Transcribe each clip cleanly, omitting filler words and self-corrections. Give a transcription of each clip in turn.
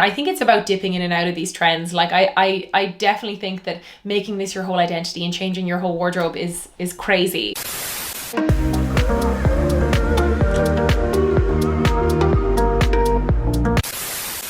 I think it's about dipping in and out of these trends. Like I definitely think that making this your whole identity and changing your whole wardrobe is crazy.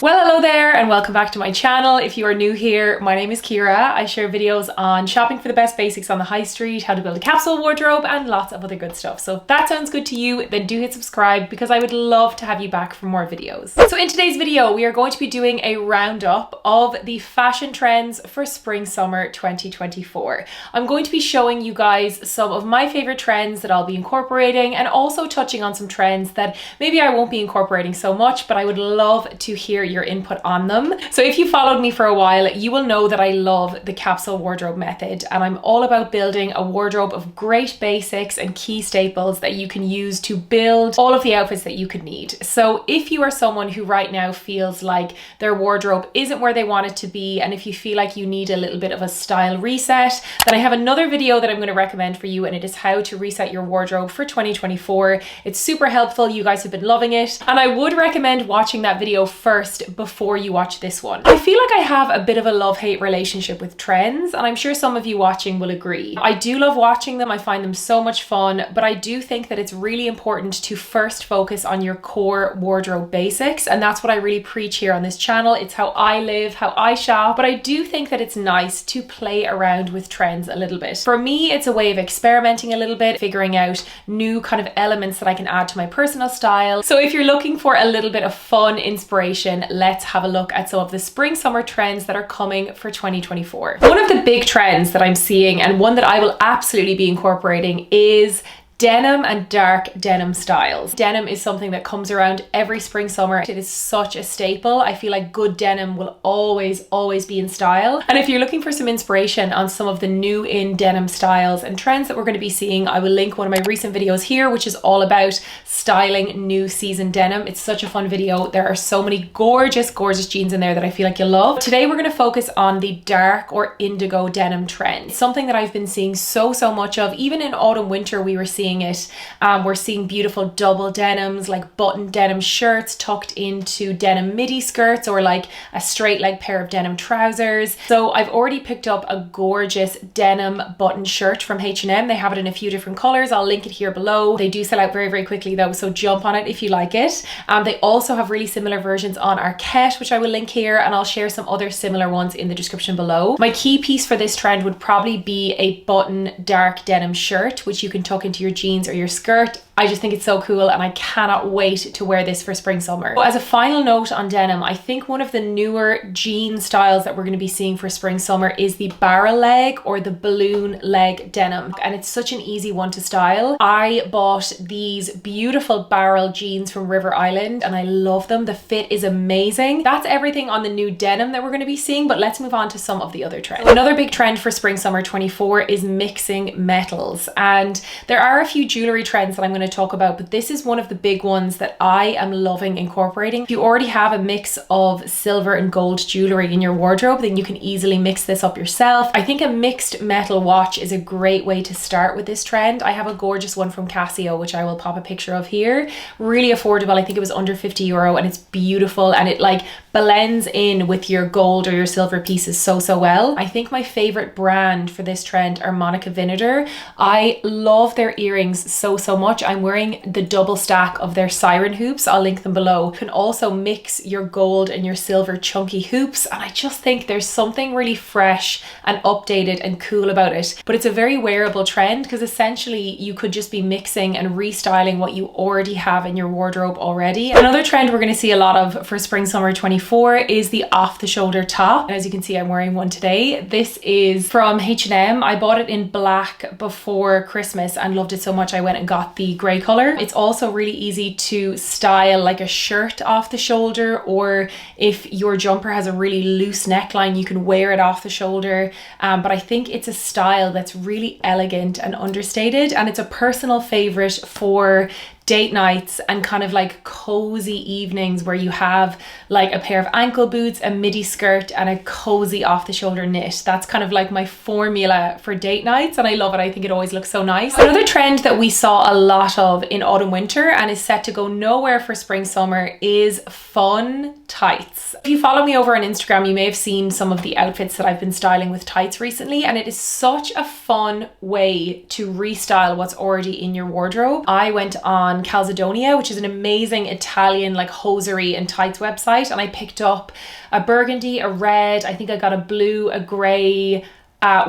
Well, hello there and welcome back to my channel. If you are new here, my name is Ciara. I share videos on shopping for the best basics on the high street, how to build a capsule wardrobe, and lots of other good stuff. So if that sounds good to you, then do hit subscribe because I would love to have you back for more videos. So in today's video, we are going to be doing a roundup of the fashion trends for spring summer 2024. I'm going to be showing you guys some of my favorite trends that I'll be incorporating, and also touching on some trends that maybe I won't be incorporating so much, but I would love to hear your input on them. So if you followed me for a while, you will know that I love the capsule wardrobe method, and I'm all about building a wardrobe of great basics and key staples that you can use to build all of the outfits that you could need. So if you are someone who right now feels like their wardrobe isn't where they want it to be, and if you feel like you need a little bit of a style reset, then I have another video that I'm going to recommend for you, and it is how to reset your wardrobe for 2024. It's super helpful. You guys have been loving it, and I would recommend watching that video first before you watch this one. I feel like I have a bit of a love-hate relationship with trends, and I'm sure some of you watching will agree. I do love watching them. I find them so much fun, but I do think that it's really important to first focus on your core wardrobe basics, and that's what I really preach here on this channel. It's how I live, how I shop, but I do think that it's nice to play around with trends a little bit. For me, it's a way of experimenting a little bit, figuring out new kind of elements that I can add to my personal style. So if you're looking for a little bit of fun inspiration, let's have a look at some of the spring summer trends that are coming for 2024. One of the big trends that I'm seeing, and one that I will absolutely be incorporating, is denim and dark denim styles. Denim is something that comes around every spring summer. It is such a staple. I feel like good denim will always be in style. And if you're looking for some inspiration on some of the new in denim styles and trends that we're going to be seeing, I will link one of my recent videos here, which is all about styling new season denim. It's such a fun video. There are so many gorgeous jeans in there that I feel like you'll love. Today we're going to focus on the dark or indigo denim trend. Something that I've been seeing so much of. Even in autumn winter we were seeing it. We're seeing beautiful double denims, like button denim shirts tucked into denim midi skirts, or like a straight leg pair of denim trousers. So I've already picked up a gorgeous denim button shirt from H&M. They have it in a few different colors. I'll link it here below. They do sell out very quickly though, so jump on it if you like it. They also have really similar versions on Arket, which I will link here, and I'll share some other similar ones in the description below. My key piece for this trend would probably be a button dark denim shirt, which you can tuck into your jeans or your skirt. I just think it's so cool, and I cannot wait to wear this for spring summer. As a final note on denim, I think one of the newer jean styles that we're going to be seeing for spring summer is the barrel leg or the balloon leg denim, and it's such an easy one to style. I bought these beautiful barrel jeans from River Island and I love them. The fit is amazing. That's everything on the new denim that we're going to be seeing, but let's move on to some of the other trends. Another big trend for spring summer 24 is mixing metals, and there are a few jewelry trends that I'm going to talk about, but this is one of the big ones that I am loving incorporating. If you already have a mix of silver and gold jewelry in your wardrobe, then you can easily mix this up yourself. I think a mixed metal watch is a great way to start with this trend. I have a gorgeous one from Casio, which I will pop a picture of here. Really affordable. I think it was under €50, and it's beautiful, and it like blends in with your gold or your silver pieces so well. I think my favorite brand for this trend are Monica Vinader. I love their earrings so much. I'm wearing the double stack of their siren hoops. I'll link them below. You can also mix your gold and your silver chunky hoops, and I just think there's something really fresh and updated and cool about it. But it's a very wearable trend because essentially you could just be mixing and restyling what you already have in your wardrobe already. Another trend we're going to see a lot of for spring summer 24 is the off the shoulder top. And as you can see, I'm wearing one today. This is from H&M. I bought it in black before Christmas and loved it so much I went and got the grey color. It's also really easy to style like a shirt off the shoulder, or if your jumper has a really loose neckline, you can wear it off the shoulder. But I think it's a style that's really elegant and understated, and it's a personal favorite for date nights and kind of like cozy evenings where you have like a pair of ankle boots, a midi skirt and a cozy off the shoulder knit. That's kind of like my formula for date nights, and I love it. I think it always looks so nice. Another trend that we saw a lot of in autumn winter and is set to go nowhere for spring summer is fun tights. If you follow me over on Instagram, you may have seen some of the outfits that I've been styling with tights recently, and it is such a fun way to restyle what's already in your wardrobe. I went on Calzedonia, which is an amazing Italian like hosiery and tights website, and I picked up a burgundy, a red, I think I got a blue, a grey,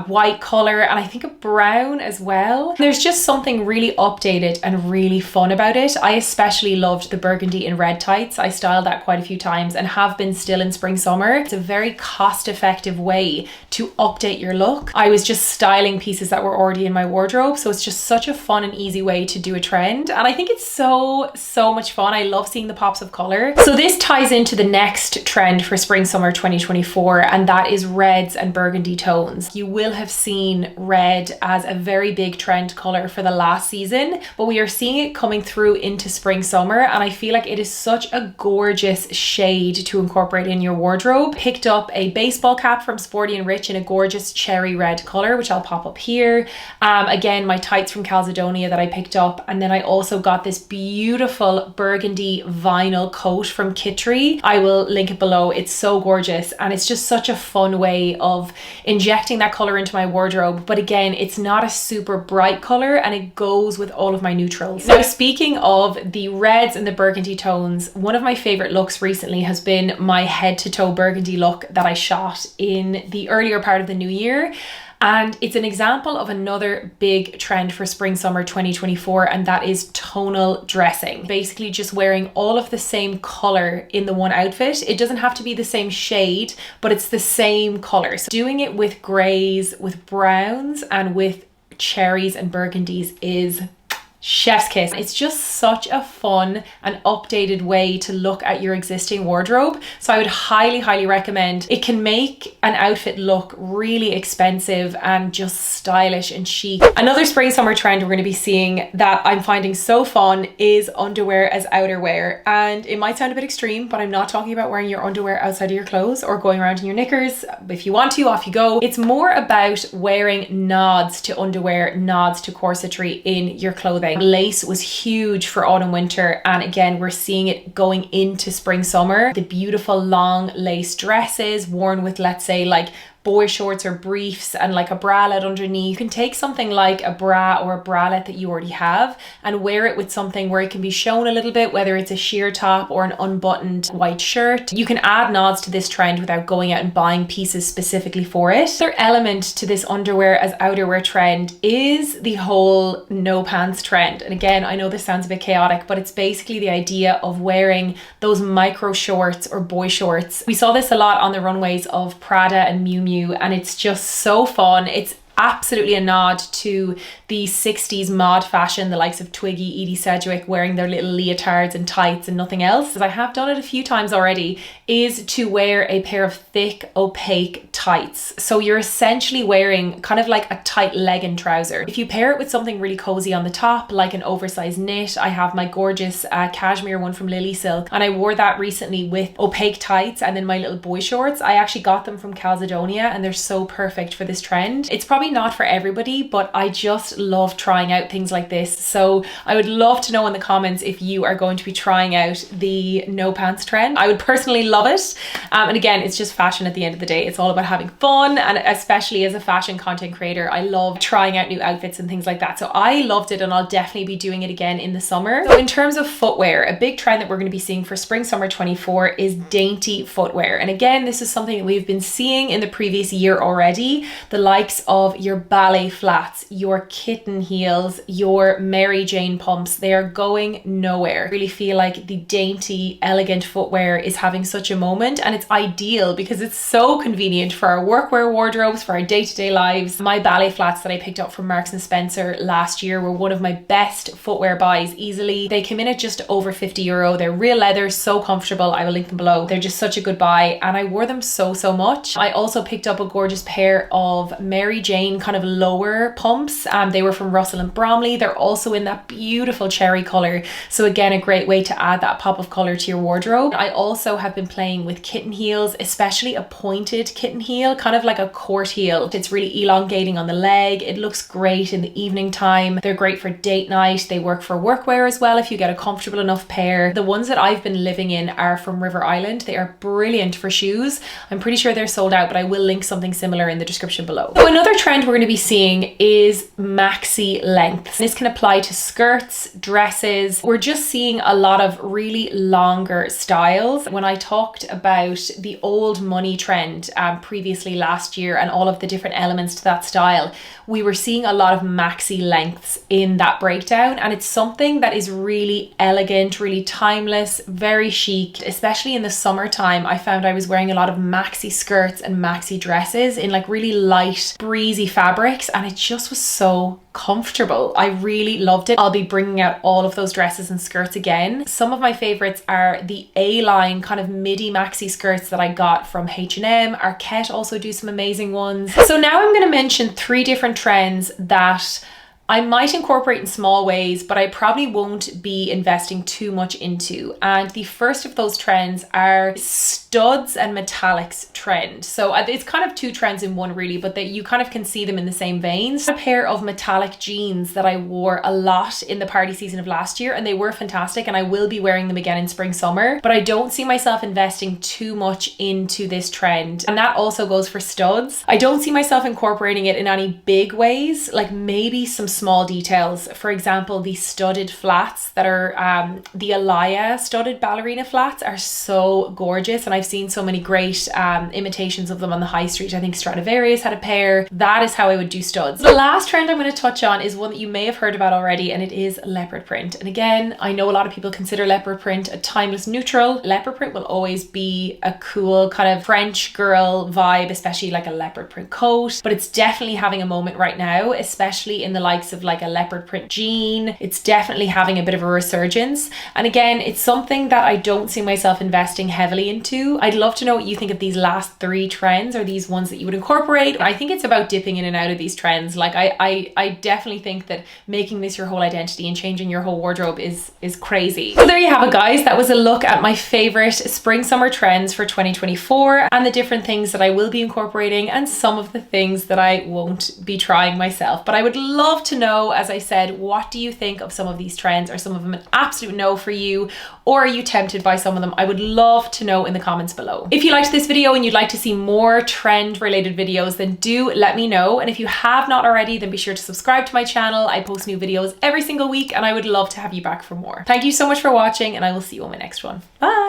white color, and I think a brown as well. There's just something really updated and really fun about it. I especially loved the burgundy and red tights. I styled that quite a few times and have been still in spring summer. It's a very cost-effective way to update your look. I was just styling pieces that were already in my wardrobe, so it's just such a fun and easy way to do a trend, and I think it's so much fun. I love seeing the pops of color. So this ties into the next trend for spring summer 2024, and that is reds and burgundy tones. You will have seen red as a very big trend color for the last season, but we are seeing it coming through into spring summer, and I feel like it is such a gorgeous shade to incorporate in your wardrobe. Picked up a baseball cap from Sporty and Rich in a gorgeous cherry red color, which I'll pop up here. Again, my tights from Calzedonia that I picked up, and then I also got this beautiful burgundy vinyl coat from Kittery. I will link it below. It's so gorgeous, and it's just such a fun way of injecting that color into my wardrobe, but again, it's not a super bright color and it goes with all of my neutrals. Now, speaking of the reds and the burgundy tones, one of my favorite looks recently has been my head to toe burgundy look that I shot in the earlier part of the new year. And it's an example of another big trend for spring summer 2024, and that is tonal dressing. Basically just wearing all of the same color in the one outfit. It doesn't have to be the same shade, but it's the same color. So doing it with grays, with browns, and with cherries and burgundies is chef's kiss. It's just such a fun and updated way to look at your existing wardrobe. So I would highly recommend. It can make an outfit look really expensive and just stylish and chic. Another spring summer trend we're going to be seeing that I'm finding so fun is underwear as outerwear. And it might sound a bit extreme, but I'm not talking about wearing your underwear outside of your clothes or going around in your knickers. If you want to, off you go. It's more about wearing nods to underwear, nods to corsetry in your clothing. Lace was huge for autumn winter, and again we're seeing it going into spring summer. The beautiful long lace dresses worn with, let's say, like boy shorts or briefs and like a bralette underneath. You can take something like a bra or a bralette that you already have and wear it with something where it can be shown a little bit, whether it's a sheer top or an unbuttoned white shirt. You can add nods to this trend without going out and buying pieces specifically for it. Another element to this underwear as outerwear trend is the whole no pants trend. And again, I know this sounds a bit chaotic, but it's basically the idea of wearing those micro shorts or boy shorts. We saw this a lot on the runways of Prada and Miu Miu, and it's just so fun. It's absolutely a nod to the 60s mod fashion, the likes of Twiggy, Edie Sedgwick wearing their little leotards and tights and nothing else. As I have done it a few times already, is to wear a pair of thick opaque tights. So you're essentially wearing kind of like a tight legging trouser. If you pair it with something really cozy on the top, like an oversized knit, I have my gorgeous cashmere one from Lily Silk, and I wore that recently with opaque tights and then my little boy shorts. I actually got them from Calzedonia and they're so perfect for this trend. It's probably not for everybody, but I just love trying out things like this. So I would love to know in the comments if you are going to be trying out the no pants trend. I would personally love it. And again, it's just fashion at the end of the day. It's all about having fun, and especially as a fashion content creator, I love trying out new outfits and things like that. So I loved it, and I'll definitely be doing it again in the summer. So in terms of footwear, a big trend that we're going to be seeing for spring summer 24 is dainty footwear. And again, this is something that we've been seeing in the previous year already. The likes of your ballet flats, your kitten heels, your Mary Jane pumps, they are going nowhere. I really feel like the dainty, elegant footwear is having such a moment, and it's ideal because it's so convenient for our workwear wardrobes, for our day-to-day lives. My ballet flats that I picked up from Marks and Spencer last year were one of my best footwear buys easily. They came in at just over €50. They're real leather, so comfortable. I will link them below. They're just such a good buy, and I wore them so much. I also picked up a gorgeous pair of Mary Jane plain kind of lower pumps. They were from Russell and Bromley. They're also in that beautiful cherry color. So again, a great way to add that pop of color to your wardrobe. I also have been playing with kitten heels, especially a pointed kitten heel, kind of like a court heel. It's really elongating on the leg. It looks great in the evening time. They're great for date night. They work for workwear as well if you get a comfortable enough pair. The ones that I've been living in are from River Island. They are brilliant for shoes. I'm pretty sure they're sold out, but I will link something similar in the description below. So another trend we're going to be seeing is maxi lengths. This can apply to skirts, dresses. We're just seeing a lot of really longer styles. When I talked about the old money trend previously last year and all of the different elements to that style, we were seeing a lot of maxi lengths in that breakdown, and it's something that is really elegant, really timeless, very chic. Especially in the summertime, I found I was wearing a lot of maxi skirts and maxi dresses in like really light, breezy fabrics, and it just was so comfortable. I really loved it. I'll be bringing out all of those dresses and skirts again. Some of my favorites are the A-line kind of midi maxi skirts that I got from H&M. Arket also do some amazing ones. So now I'm going to mention 3 different trends that I might incorporate in small ways, but I probably won't be investing too much into. And the first of those trends are studs and metallics trend. So it's kind of 2 trends in one really, but that you kind of can see them in the same veins. A pair of metallic jeans that I wore a lot in the party season of last year, and they were fantastic, and I will be wearing them again in spring, summer, but I don't see myself investing too much into this trend. And that also goes for studs. I don't see myself incorporating it in any big ways, like maybe some small details. For example, the studded flats that are the Alaya studded ballerina flats are so gorgeous, and I've seen so many great imitations of them on the high street. I think Stradivarius had a pair. That is how I would do studs. The last trend I'm going to touch on is one that you may have heard about already, and it is leopard print. And again, I know a lot of people consider leopard print a timeless neutral. Leopard print will always be a cool kind of French girl vibe, especially like a leopard print coat, but it's definitely having a moment right now, especially in the likes of like a leopard print jean. It's definitely having a bit of a resurgence. And again, it's something that I don't see myself investing heavily into. I'd love to know what you think of these last 3 trends, or these ones that you would incorporate. I think it's about dipping in and out of these trends. Like I definitely think that making this your whole identity and changing your whole wardrobe is crazy. So there you have it, guys. That was a look at my favorite spring summer trends for 2024 and the different things that I will be incorporating and some of the things that I won't be trying myself. But I would love to know, as I said, what do you think of some of these trends? Are some of them an absolute no for you, or are you tempted by some of them? I would love to know in the comments below. If you liked this video and you'd like to see more trend related videos, then do let me know. And if you have not already, then be sure to subscribe to my channel. I post new videos every single week, and I would love to have you back for more. Thank you so much for watching, and I will see you on my next one. Bye.